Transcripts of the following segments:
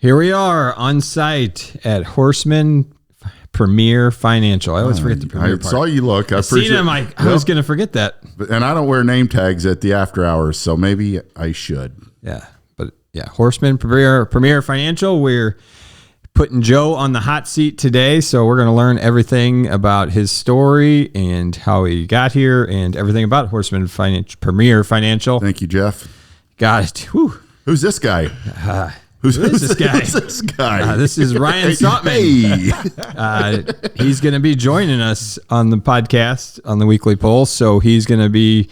Here we are on site at Horstmann Premier Financial. I always forget the Premier part. I saw you look. I seen him. I was going to forget that. And I don't wear name tags at the after hours, so maybe I should. Yeah, but yeah, Horstmann Premier Financial. We're putting Joe on the hot seat today, so we're going to learn everything about his story and how he got here and everything about Horstmann Premier Financial. Thank you, Jeff. Got it. Whew. Who's this guy? Who is this guy? Who's this guy? This is Ryan Horstmann. Hey. He's going to be joining us on the podcast on the Weekly Pulse. So he's going to be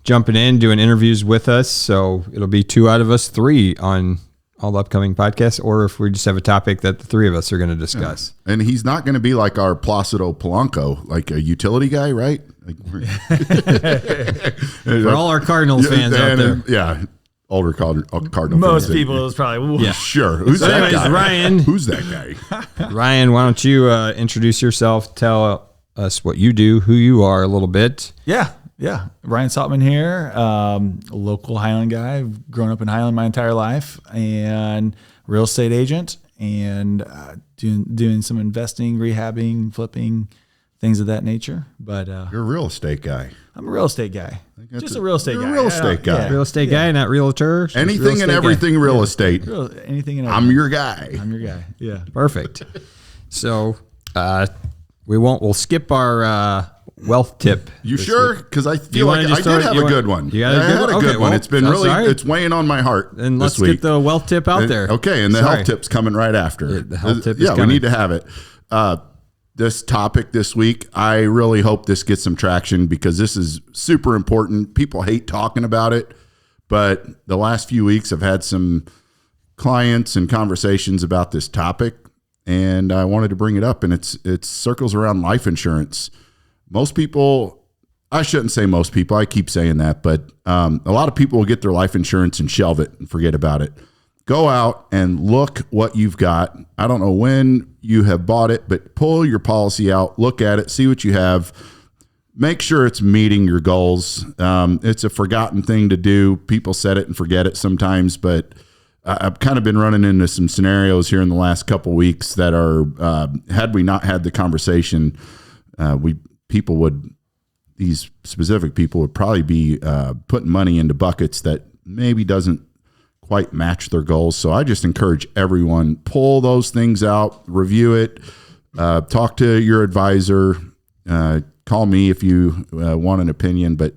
jumping in, doing interviews with us. So it'll be 2 out of us 3 on all the upcoming podcasts, or if we just have a topic that the 3 of us are going to discuss. Yeah. And he's not going to be like our Placido Polanco, like a utility guy, right? For all our Cardinals fans out there. Yeah. Older Cardinal Most fans. people is probably yeah. Sure. Who's that anyways, guy? Ryan. Who's that guy? Ryan, why don't you introduce yourself? Tell us what you do, who you are a little bit. Yeah. Ryan Horstmann here, local Highland guy. I've grown up in Highland my entire life, and real estate agent, and doing some investing, rehabbing, flipping, things of that nature. But You're a real estate guy. I'm a real estate guy. Just a real estate guy. You're a real estate guy. Yeah. Real estate guy, not realtor. Just Anything real and estate everything real estate. Anything and everything. I'm your guy. I'm your guy. Yeah. Perfect. So we'll skip our wealth tip. You sure? Because I feel like I did have a good one. You had a good one? It's been it's weighing on my heart. And let's this week. get the wealth tip out there. Okay, and the health tip's coming right after. The health tip is we coming. need to have it. This topic this week, I really hope this gets some traction because this is super important. People hate talking about it, but the last few weeks I've had some clients and conversations about this topic, and I wanted to bring it up, and it circles around life insurance. Most people, I shouldn't say most people, I keep saying that, but a lot of people will get their life insurance and shelve it and forget about it. Go out and look what you've got. I don't know when you have bought it, but pull your policy out, look at it, see what you have. Make sure it's meeting your goals. It's a forgotten thing to do. People set it and forget it sometimes, but I've kind of been running into some scenarios here in the last couple weeks that are, had we not had the conversation, these specific people would probably be putting money into buckets that maybe doesn't quite match their goals. So I just encourage everyone, pull those things out, review it, talk to your advisor, call me if you want an opinion, but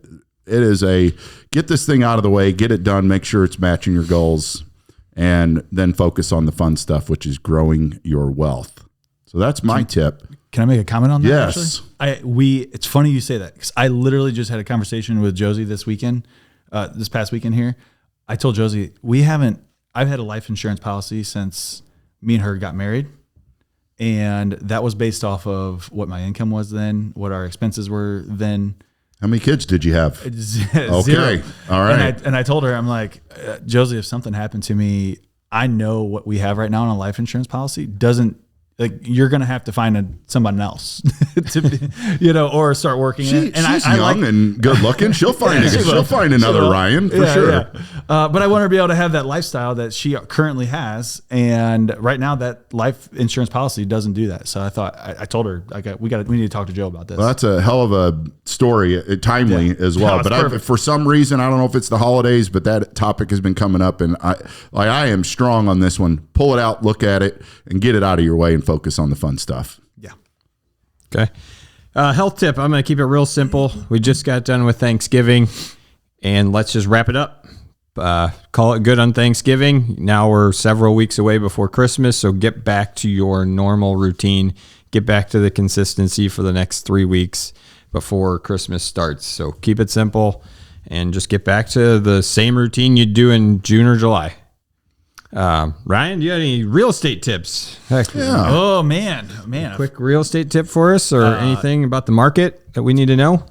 it is get this thing out of the way, get it done, make sure it's matching your goals, and then focus on the fun stuff, which is growing your wealth. So that's my tip. Can I make a comment on that? Yes. Actually? It's funny you say that because I literally just had a conversation with Josie this past weekend here. I told Josie, I've had a life insurance policy since me and her got married. And that was based off of what my income was then, what our expenses were then. How many kids did you have? Zero. Okay. All right. And I told her, I'm like, Josie, if something happened to me, I know what we have right now on a life insurance policy you're going to have to find someone else to, or start working. She's young and good looking. She'll find another Ryan for sure. Yeah. But I want her to be able to have that lifestyle that she currently has. And right now that life insurance policy doesn't do that. So I thought, I told her we need to talk to Joe about this. Well, that's a hell of a story, timely as well. No, but for some reason, I don't know if it's the holidays, but that topic has been coming up, and I am strong on this one. Pull it out, look at it, and get it out of your way and focus on the fun stuff. Yeah. Okay. Health tip. I'm going to keep it real simple. We just got done with Thanksgiving, and let's just wrap it up. Call it good on Thanksgiving. Now we're several weeks away before Christmas, so get back to your normal routine. Get back to the consistency for the next 3 weeks before Christmas starts. So keep it simple and just get back to the same routine you'd do in June or July. Ryan, do you have any real estate tips? Heck, Yeah. Oh man. Quick real estate tip for us, or anything about the market that we need to know?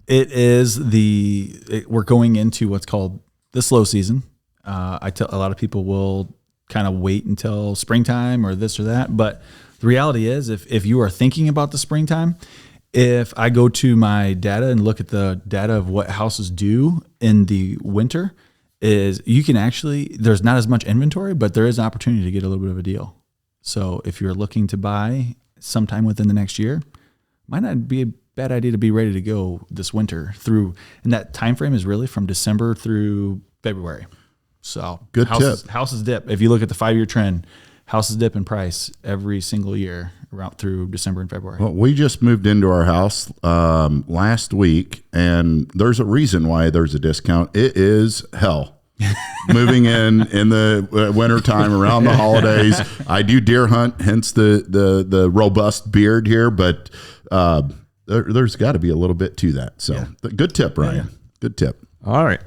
We're going into what's called the slow season. A lot of people will kind of wait until springtime or this or that, but the reality is if you are thinking about the springtime, if I go to my data and look at the data of what houses do in the winter, is you can actually, there's not as much inventory, but there is an opportunity to get a little bit of a deal. So if you're looking to buy sometime within the next year, might not be a bad idea to be ready to go this winter through. And that time frame is really from December through February. So Good houses, tip. Houses dip. If you look at the 5-year trend, houses dip in price every single year around through December and February. Well, we just moved into our house last week, and there's a reason why there's a discount. It is hell. Moving in the wintertime around the holidays. I do deer hunt, hence the robust beard here, but there's got to be a little bit to that. So good tip, Ryan. Yeah. Good tip. All right.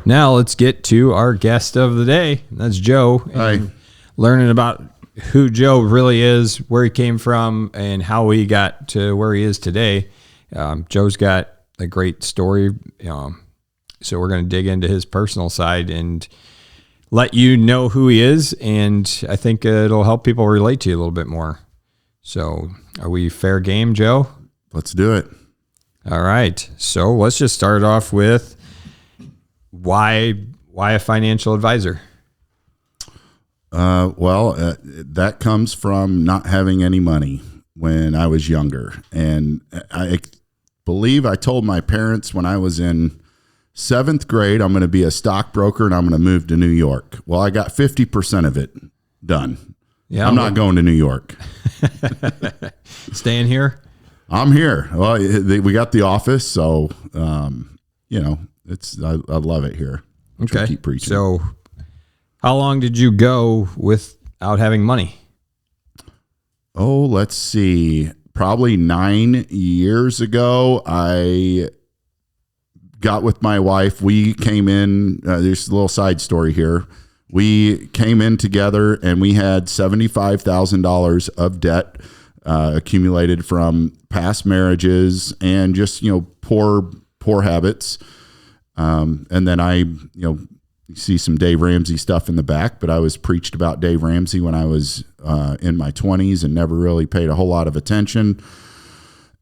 Now let's get to our guest of the day. That's Joe. Hi. Learning about who Joe really is, where he came from, and how he got to where he is today. Joe's got a great story. So we're going to dig into his personal side and let you know who he is. And I think it'll help people relate to you a little bit more. So are we fair game, Joe? Let's do it. All right. So let's just start off with why a financial advisor? That comes from not having any money when I was younger. And I believe I told my parents when I was in 7th grade, I'm going to be a stockbroker and I'm going to move to New York. Well, I got 50% of it done. Yeah, I'm not going to New York. Staying here? I'm here. Well, we got the office, so I love it here. Okay. Keep preaching. So, how long did you go without having money? Oh, let's see. Probably 9 years ago, I got with my wife. We came in, there's a little side story here. We came in together and we had $75,000 of debt accumulated from past marriages and just, poor habits. And then I, you see some Dave Ramsey stuff in the back, but I was preached about Dave Ramsey when I was in my 20s and never really paid a whole lot of attention.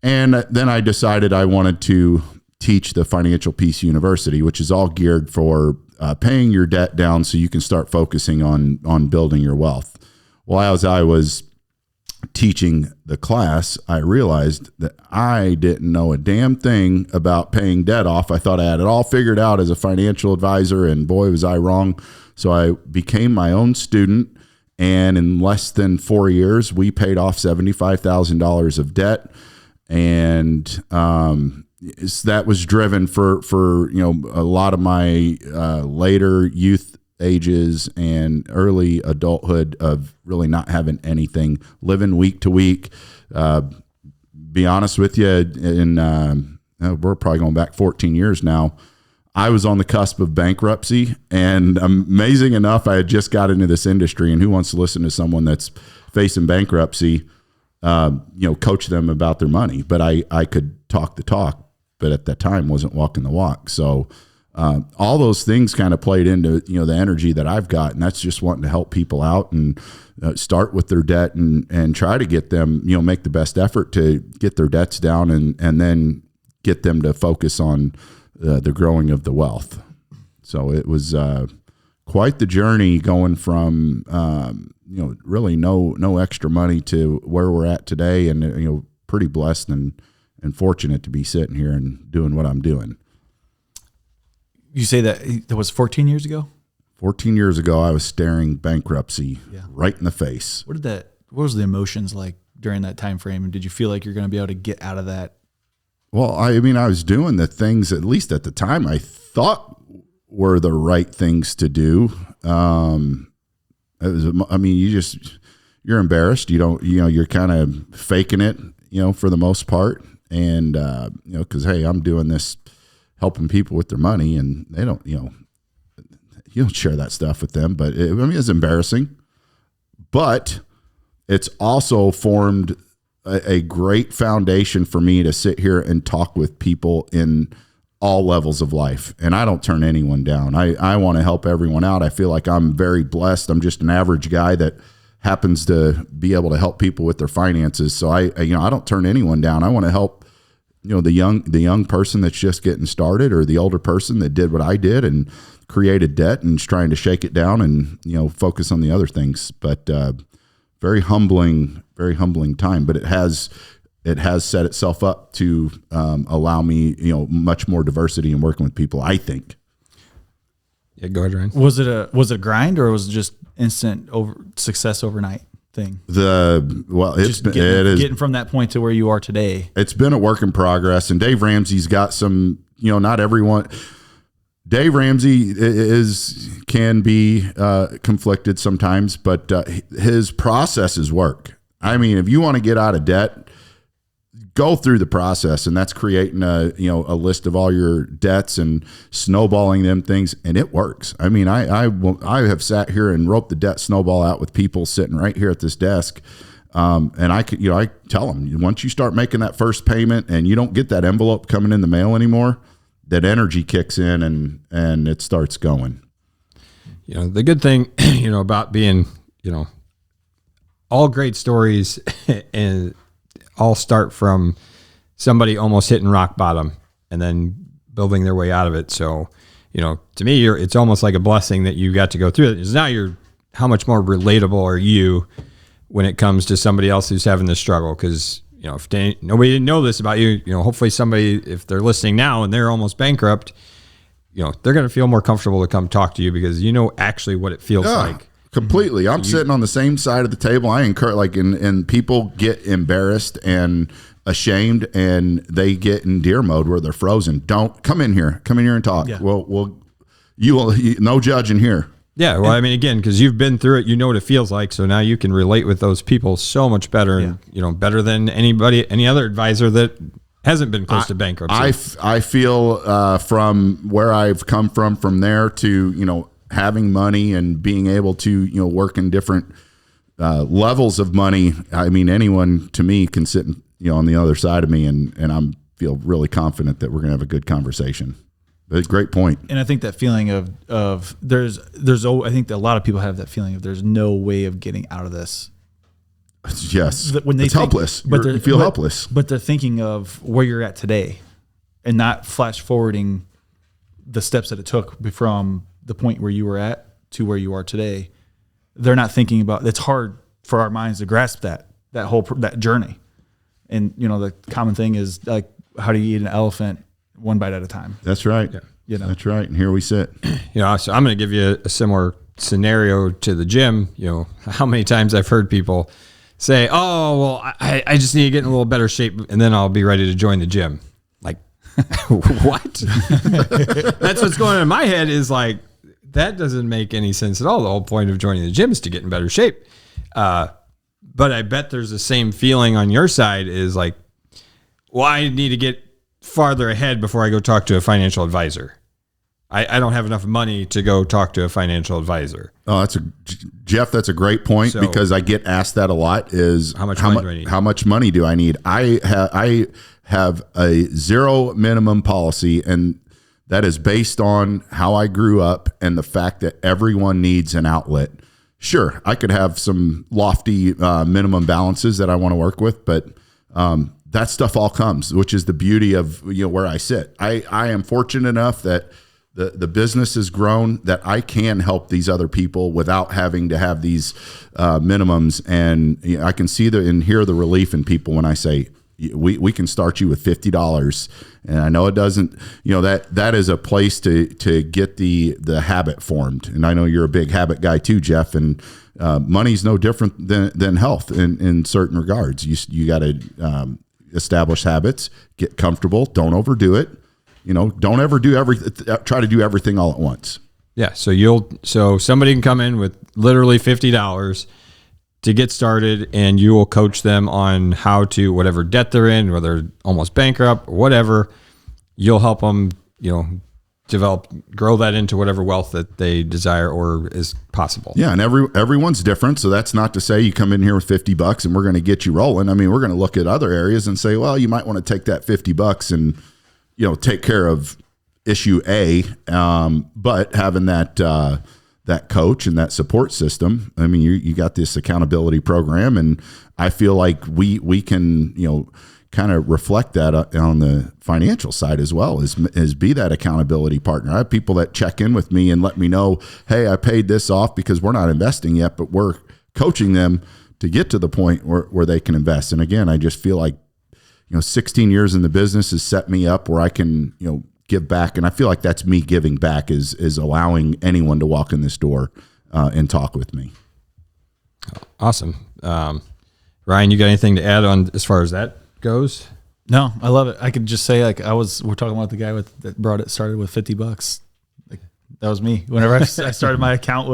And then I decided I wanted to teach the Financial Peace University, which is all geared for paying your debt down so you can start focusing on building your wealth. Well, as I was teaching the class, I realized that I didn't know a damn thing about paying debt off. I thought I had it all figured out as a financial advisor, and boy, was I wrong. So I became my own student, and in less than 4 years, we paid off $75,000 of debt. And that was driven for a lot of my later youth ages and early adulthood of really not having anything, living week to week. Be honest with you, we're probably going back 14 years now. I was on the cusp of bankruptcy, and amazing enough, I had just got into this industry, and who wants to listen to someone that's facing bankruptcy, coach them about their money? But I could talk the talk, but at that time wasn't walking the walk. So all those things kind of played into the energy that I've got, and that's just wanting to help people out and start with their debt and try to get them make the best effort to get their debts down and then get them to focus on the growing of the wealth. So it was quite the journey going from really no extra money to where we're at today, and pretty blessed and fortunate to be sitting here and doing what I'm doing. You say that was 14 years ago? 14 years ago, I was staring bankruptcy right in the face. What was the emotions like during that time frame? And did you feel like you're going to be able to get out of that? Well, I was doing the things, at least at the time, I thought were the right things to do. You're embarrassed. You're kind of faking it, for the most part. And, cause hey, I'm doing this, helping people with their money, and they don't, you don't share that stuff with them, but it's embarrassing, but it's also formed a great foundation for me to sit here and talk with people in all levels of life. And I don't turn anyone down. I want to help everyone out. I feel like I'm very blessed. I'm just an average guy that happens to be able to help people with their finances. So I don't turn anyone down. I want to help the young person that's just getting started, or the older person that did what I did and created debt and is trying to shake it down and, focus on the other things. But very humbling time. But it has set itself up to allow me, much more diversity in working with people, I think. Yeah, go ahead, Ryan. Was it a grind, or was it just instant success overnight thing? Getting from that point to where you are today. It's been a work in progress, and Dave Ramsey's got some, not everyone. Dave Ramsey can be conflicted sometimes, but his processes work. I mean, if you want to get out of debt, go through the process, and that's creating a list of all your debts and snowballing them things, and it works. I mean, I have sat here and roped the debt snowball out with people sitting right here at this desk, and I tell them, once you start making that first payment and you don't get that envelope coming in the mail anymore, that energy kicks in and it starts going. The good thing, about being, all great stories and all start from somebody almost hitting rock bottom and then building their way out of it. So, to me, it's almost like a blessing that you got to go through it. Because now how much more relatable are you when it comes to somebody else who's having this struggle? Because, if nobody didn't know this about you, hopefully somebody, if they're listening now and they're almost bankrupt, they're going to feel more comfortable to come talk to you because actually what it feels like. Completely. I'm sitting on the same side of the table. I encourage, and people get embarrassed and ashamed, and they get in deer mode where they're frozen. Don't come in here and talk. Yeah. Well, no judging here. Yeah. Well, I mean, again, because you've been through it, what it feels like. So now you can relate with those people so much better, and better than any other advisor that hasn't been close to bankruptcy. I feel from where I've come from there to having money and being able to, work in different levels of money. I mean, anyone to me can sit, on the other side of me, and I'm feel really confident that we're going to have a good conversation. But great point. And I think that feeling of I think that a lot of people have that feeling of there's no way of getting out of this. Yes. When they it's helpless. You feel helpless. But they're thinking of where you're at today and not flash forwarding the steps that it took from the point where you were at to where you are today. They're not thinking about, it's hard for our minds to grasp that journey. And, the common thing is like, how do you eat an elephant one bite at a time? That's right. Yeah. That's right. And here we sit. So I'm going to give you a similar scenario to the gym. How many times I've heard people say, oh, well, I just need to get in a little better shape and then I'll be ready to join the gym. Like, what? That's what's going on in my head is like, that doesn't make any sense at all. The whole point of joining the gym is to get in better shape. But I bet there's the same feeling on your side is like, well, I need to get farther ahead before I go talk to a financial advisor. I don't have enough money to go talk to a financial advisor. Oh, Jeff, that's a great point because I get asked that a lot is how much money do I need? How much money do I need? I have a zero minimum policy, and that is based on how I grew up and the fact that everyone needs an outlet. Sure, I could have some lofty minimum balances that I want to work with, but that stuff all comes, which is the beauty of where I sit. I am fortunate enough that the business has grown that I can help these other people without having to have these minimums, and I can see and hear the relief in people when I say, we can start you with $50. And I know it doesn't, that is a place to get the habit formed. And I know you're a big habit guy too, Jeff, and money's no different than health in certain regards. You got to establish habits, get comfortable, don't overdo it. Don't ever try to do everything all at once. Yeah. So somebody can come in with literally $50 to get started, and you will coach them on how to, whatever debt they're in, whether they're almost bankrupt or whatever, you'll help them, grow that into whatever wealth that they desire or is possible. Yeah. And everyone's different. So that's not to say you come in here with $50 and we're going to get you rolling. I mean, we're going to look at other areas and say, well, you might want to take that $50 and, take care of issue A. But having that coach and that support system, I mean, you got this accountability program, and I feel like we can, kind of reflect that on the financial side as well, is be that accountability partner. I have people that check in with me and let me know, hey, I paid this off because we're not investing yet, but we're coaching them to get to the point where they can invest. And again, I just feel like, 16 years in the business has set me up where I can, give back. And I feel like that's me giving back is allowing anyone to walk in this door and talk with me. Awesome. Ryan, you got anything to add on as far as that goes? No, I love it. I could just say we're talking about the guy that started with $50. Like that was me. Whenever I started my account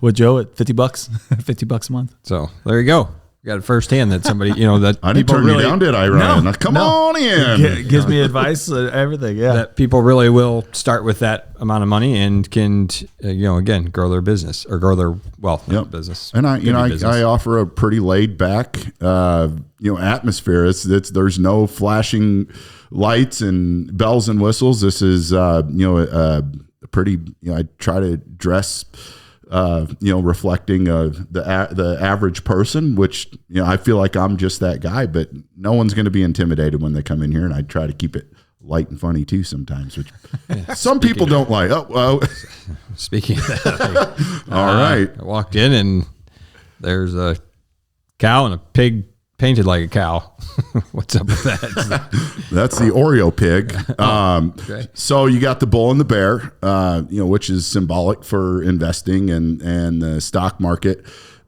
with Joe at $50, $50 a month. So there you go. You got it firsthand that somebody, that I didn't turn you down, did I, Ryan? No, Come on in. Gives me advice, everything. Yeah. That people really will start with that amount of money and can, again, grow their business or grow their wealth in business. And I offer a pretty laid back, atmosphere. There's no flashing lights and bells and whistles. This is, pretty, I try to dress, reflecting the average person, which, I feel like I'm just that guy, but no one's going to be intimidated when they come in here. And I try to keep it light and funny too sometimes, which some people don't like. Oh, well. Speaking of that, all right. I walked in and there's a cow and a pig painted like a cow. What's up with that? That's the Oreo pig. Okay. So you got the bull and the bear, which is symbolic for investing and the stock market.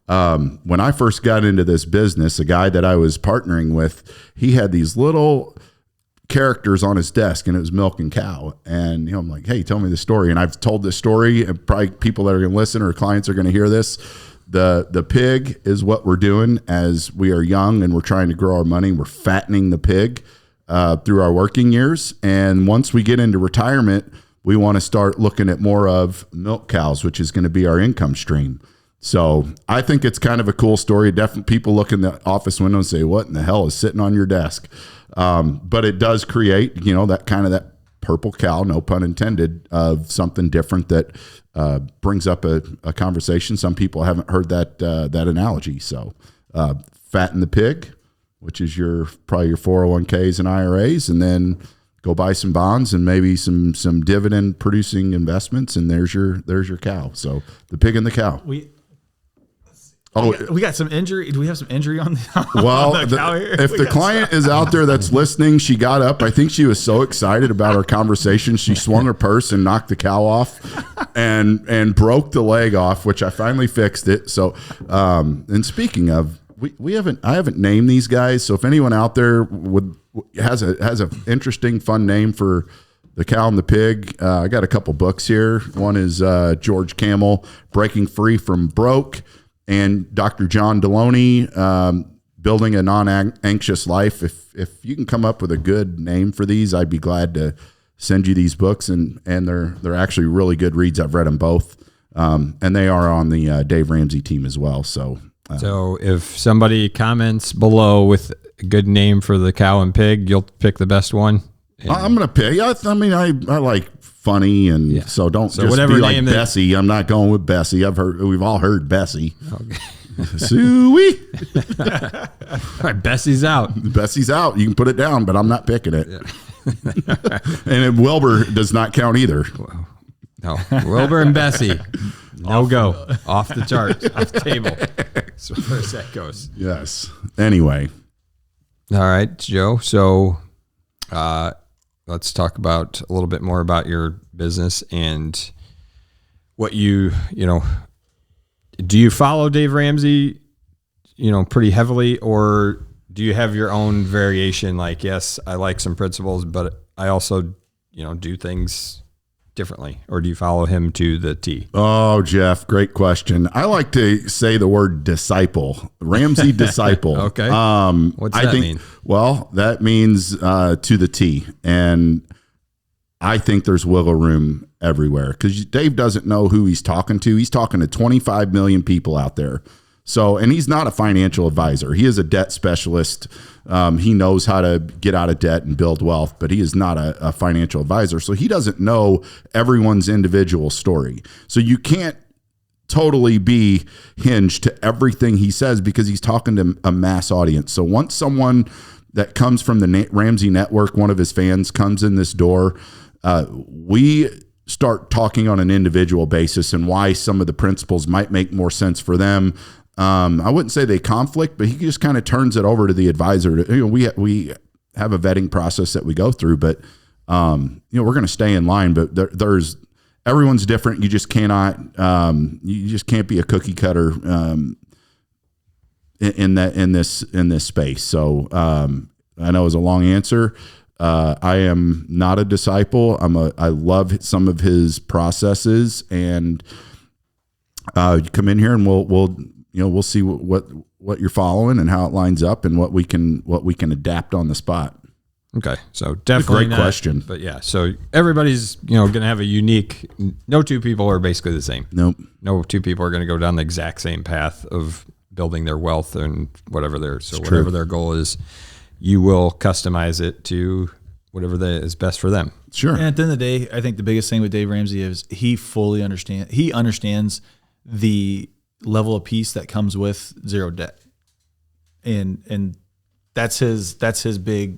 When I first got into this business, a guy that I was partnering with, he had these little characters on his desk, and it was milk and cow. And I'm like, hey, tell me the story. And I've told this story, and probably people that are going to listen or clients are going to hear this. The pig is what we're doing as we are young and we're trying to grow our money. We're fattening the pig through our working years. And once we get into retirement, we want to start looking at more of milk cows, which is going to be our income stream. So I think it's kind of a cool story. Definitely people look in the office window and say, what in the hell is sitting on your desk? But it does create, that kind of that purple cow, no pun intended, of something different that brings up a conversation. Some people haven't heard that analogy. So fatten the pig, which is probably your 401ks and IRAs, and then go buy some bonds and maybe some dividend producing investments, and there's your cow. So the pig and the cow. We got some injury. Do we have some injury on the cow here? If the client is out there that's listening, she got up. I think she was so excited about our conversation. She swung her purse and knocked the cow off and broke the leg off, which I finally fixed it. So, and speaking of, I haven't named these guys. So if anyone out there has an interesting, fun name for the cow and the pig, I got a couple books here. One is George Camel, Breaking Free from Broke, and Dr. John Deloney, Building a Non-Anxious Life. If you can come up with a good name for these, I'd be glad to send you these books. And they're actually really good reads. I've read them both. And they are on the Dave Ramsey team as well. So if somebody comments below with a good name for the cow and pig, you'll pick the best one. I'm going to pick. I mean, I like funny, and so don't just whatever be like name Bessie. I'm not going with Bessie. We've all heard Bessie. Okay. Suey. All right, Bessie's out. Bessie's out. You can put it down, but I'm not picking it. Yeah. And Wilbur does not count either. No, Wilbur and Bessie. No go. Off the charts. Off the table. As far as that goes. Yes. Anyway. All right, Joe. So let's talk about a little bit more about your business and what do you follow Dave Ramsey, pretty heavily, or do you have your own variation? Like, yes, I like some principles, but I also, do things differently, or do you follow him to the T? Oh, Jeff, great question. I like to say the word disciple, Ramsey disciple. Okay. What's that mean? Well, that means to the T. And I think there's wiggle room everywhere because Dave doesn't know who he's talking to. He's talking to 25 million people out there. So, and he's not a financial advisor. He is a debt specialist. He knows how to get out of debt and build wealth, but he is not a financial advisor. So he doesn't know everyone's individual story. So you can't totally be hinged to everything he says because he's talking to a mass audience. So once someone that comes from the Ramsey Network, one of his fans comes in this door, we start talking on an individual basis and why some of the principles might make more sense for them. I wouldn't say they conflict, but he just kind of turns it over to the advisor. We have a vetting process that we go through, but we're going to stay in line. But there's everyone's different. You just cannot. You just can't be a cookie cutter in this space. So I know it was a long answer. I am not a disciple. I love some of his processes, and come in here and we'll see what you're following and how it lines up and what we can adapt on the spot. Okay. So definitely great question. But yeah, so everybody's, going to have a unique, no two people are basically the same. Nope. No two people are going to go down the exact same path of building their wealth and whatever their goal is. You will customize it to whatever is best for them. Sure. And at the end of the day, I think the biggest thing with Dave Ramsey is he fully understands the level of peace that comes with zero debt. And that's his big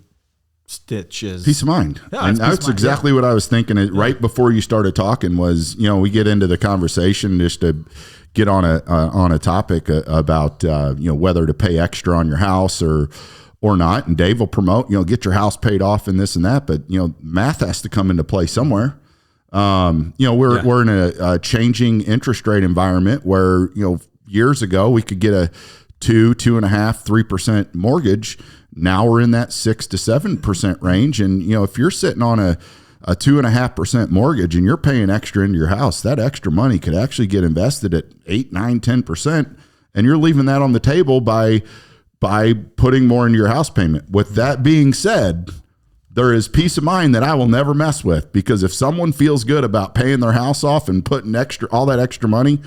stitch is peace of mind. Yeah, and that's exactly what I was thinking. Right before you started talking was, we get into the conversation just to get on a topic about, whether to pay extra on your house or not. And Dave will promote, get your house paid off and this and that, but math has to come into play somewhere. We're in a changing interest rate environment where, years ago we could get a 2.5%, 3% mortgage. Now we're in that 6 to 7% range. And, if you're sitting on a 2.5% mortgage and you're paying extra into your house, that extra money could actually get invested at 8, 9, 10%. And you're leaving that on the table by putting more into your house payment. With that being said, there is peace of mind that I will never mess with, because if someone feels good about paying their house off and putting all that extra money,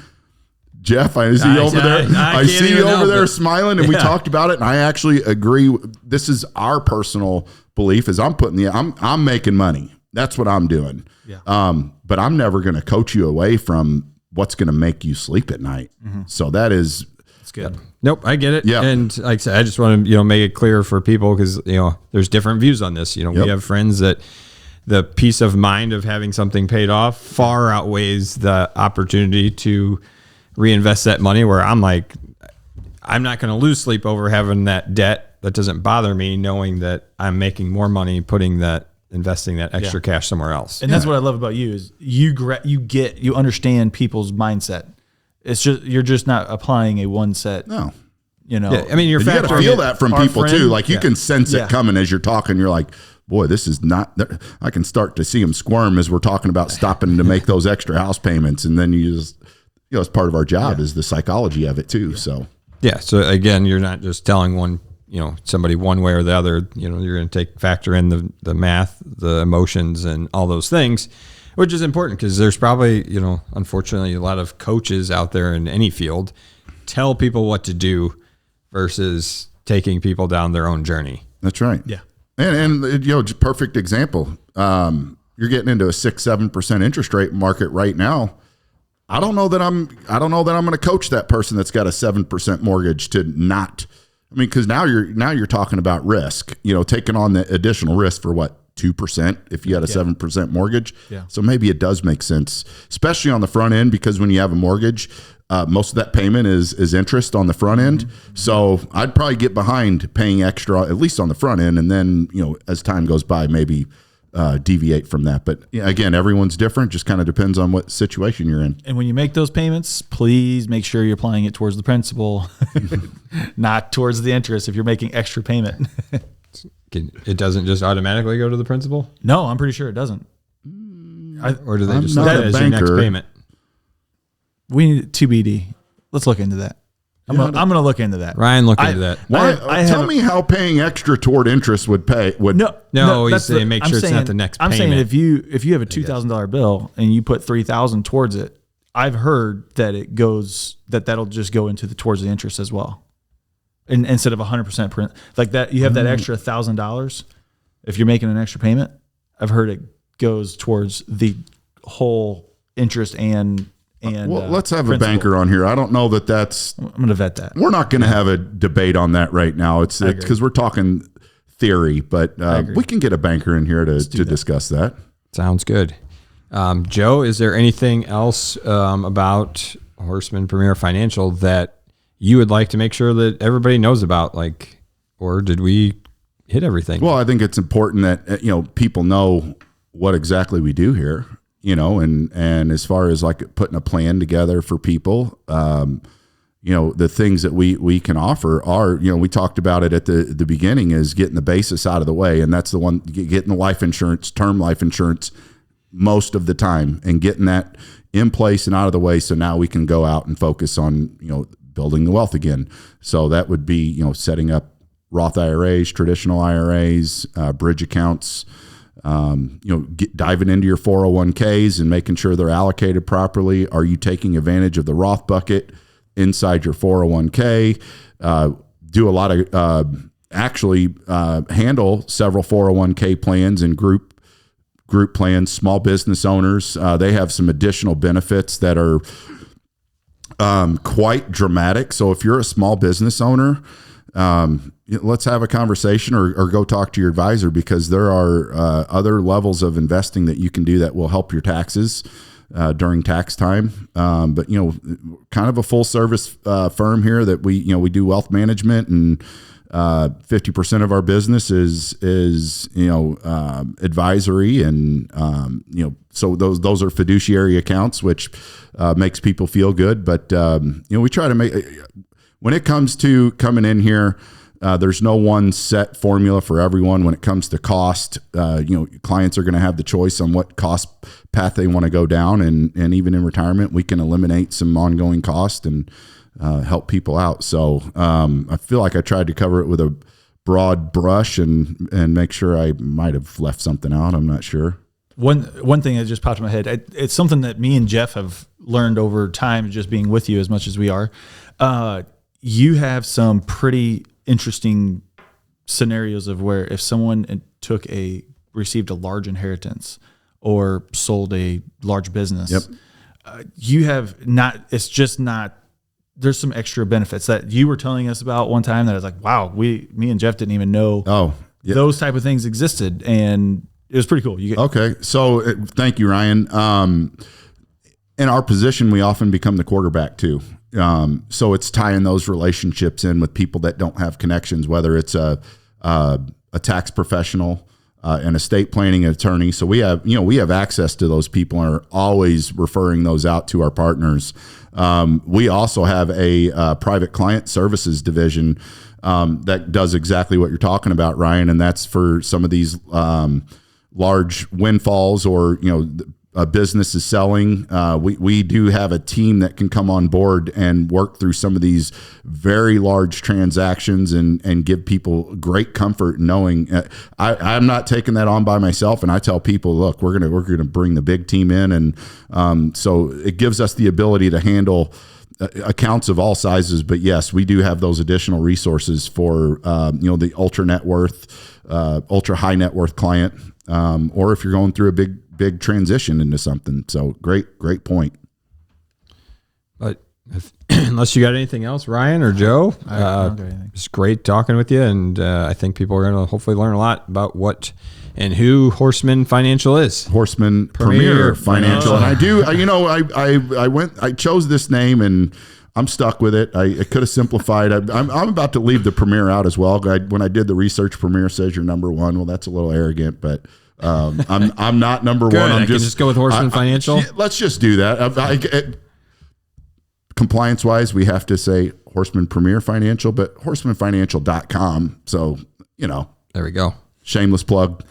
Jeff, I see you over there. I see you over there smiling, and we talked about it, and I actually agree. This is our personal belief: is I'm making money. That's what I'm doing. Yeah. But I'm never going to coach you away from what's going to make you sleep at night. Mm-hmm. So that's good. Yeah. Nope, I get it. Yeah. And like I said, I just want to make it clear for people, because there's different views on this. We have friends that the peace of mind of having something paid off far outweighs the opportunity to reinvest that money, where I'm like, I'm not going to lose sleep over having that debt. That doesn't bother me, knowing that I'm making more money investing that extra cash somewhere else. And that's what I love about you is you understand people's mindset. It's just, you're just not applying a one set. No. I mean, you got to feel that from people too. Like you can sense it coming as you're talking. You're like, boy, this is not, I can start to see them squirm as we're talking about stopping to make those extra house payments. And then you just, it's part of our job is the psychology of it too. So, So again, you're not just telling somebody one way or the other. You're going to factor in the math, the emotions, and all those things, which is important, because there's probably, unfortunately, a lot of coaches out there in any field tell people what to do versus taking people down their own journey. That's right. Yeah. And just perfect example. You're getting into a 6-7% interest rate market right now. I don't know that I'm going to coach that person that's got a 7% mortgage to not. I mean, because now you're talking about risk. Taking on the additional risk for what, 2% if you had a 7% mortgage. Yeah. So maybe it does make sense, especially on the front end, because when you have a mortgage, most of that payment is interest on the front end. Mm-hmm. So I'd probably get behind paying extra, at least on the front end, and then as time goes by, maybe deviate from that. But again, everyone's different. Just kind of depends on what situation you're in. And when you make those payments, please make sure you're applying it towards the principal, not towards the interest. If you're making extra payment, it doesn't just automatically go to the principal. No, I'm pretty sure it doesn't. Or do they just look at it as your next payment? We need TBD. Let's look into that. I'm going to look into that. Ryan, look into that. Tell me how paying extra toward interest would pay. No, he's saying make sure it's not the next payment. I'm saying if you have a $2,000 bill and you put $3,000 towards it, I've heard that that'll just go into towards the interest as well. And instead of 100% print like that, you have that extra $1,000. If you're making an extra payment, I've heard it goes towards the whole interest and let's have principal. A banker on here. I don't know that's. I'm going to vet that. We're not going to have a debate on that right now. It's because we're talking theory, but we can get a banker in here to discuss that. Sounds good. Joe, is there anything else about Horstmann Premier Financial that you would like to make sure that everybody knows about? Like, or did we hit everything? Well, I think it's important that people know what exactly we do here. And as far as like putting a plan together for people, the things that we can offer are, we talked about it at the beginning, is getting the basis out of the way. And that's the one, getting the life insurance, term life insurance most of the time, and getting that in place and out of the way. So now we can go out and focus on, building the wealth again. So that would be, setting up Roth IRAs, traditional IRAs, bridge accounts, diving into your 401ks and making sure they're allocated properly. Are you taking advantage of the Roth bucket inside your 401k? Do a lot of handle several 401k plans and group plans. Small business owners, they have some additional benefits that are quite dramatic. So if you're a small business owner, let's have a conversation or go talk to your advisor, because there are other levels of investing that you can do that will help your taxes during tax time. But kind of a full service firm here that we do wealth management, and 50% of our business is advisory, and so those are fiduciary accounts, which makes people feel good. But we try to make, when it comes to coming in here, there's no one set formula for everyone. When it comes to cost, clients are going to have the choice on what cost path they want to go down. And even in retirement, we can eliminate some ongoing cost and help people out. So I feel like I tried to cover it with a broad brush and make sure I might have left something out. I'm not sure. One thing that just popped in my head, it's something that me and Jeff have learned over time, just being with you as much as we are. You have some pretty interesting scenarios of where if someone received a large inheritance or sold a large business, you have not, it's just not, there's some extra benefits that you were telling us about one time that I was like, wow, me and Jeff didn't even know those type of things existed. And it was pretty cool. Okay. So thank you, Ryan. In our position, we often become the quarterback too. So it's tying those relationships in with people that don't have connections, whether it's a tax professional, an estate planning attorney. So we have access to those people and are always referring those out to our partners. We also have a private client services division that does exactly what you're talking about, Ryan, and that's for some of these large windfalls or a business is selling. We do have a team that can come on board and work through some of these very large transactions and give people great comfort knowing I'm not taking that on by myself. And I tell people, look, we're gonna bring the big team in, and so it gives us the ability to handle accounts of all sizes. But yes, we do have those additional resources for the ultra net worth, ultra high net worth client, or if you're going through a big transition into something. So great point. But unless you got anything else, Ryan or Joe, it's great talking with you. And I think people are going to hopefully learn a lot about what and who Horstmann Financial is. Horstmann Premier Financial. And I chose this name and I'm stuck with it. I could have simplified. I'm about to leave the Premier out as well. When I did the research, Premier says you're number one. Well, that's a little arrogant, but I'm not number one. I'm just go with Horstmann Financial. Let's just do that. Compliance wise, we have to say Horstmann Premier Financial, but horstmannfinancial.com. So, there we go. Shameless plug.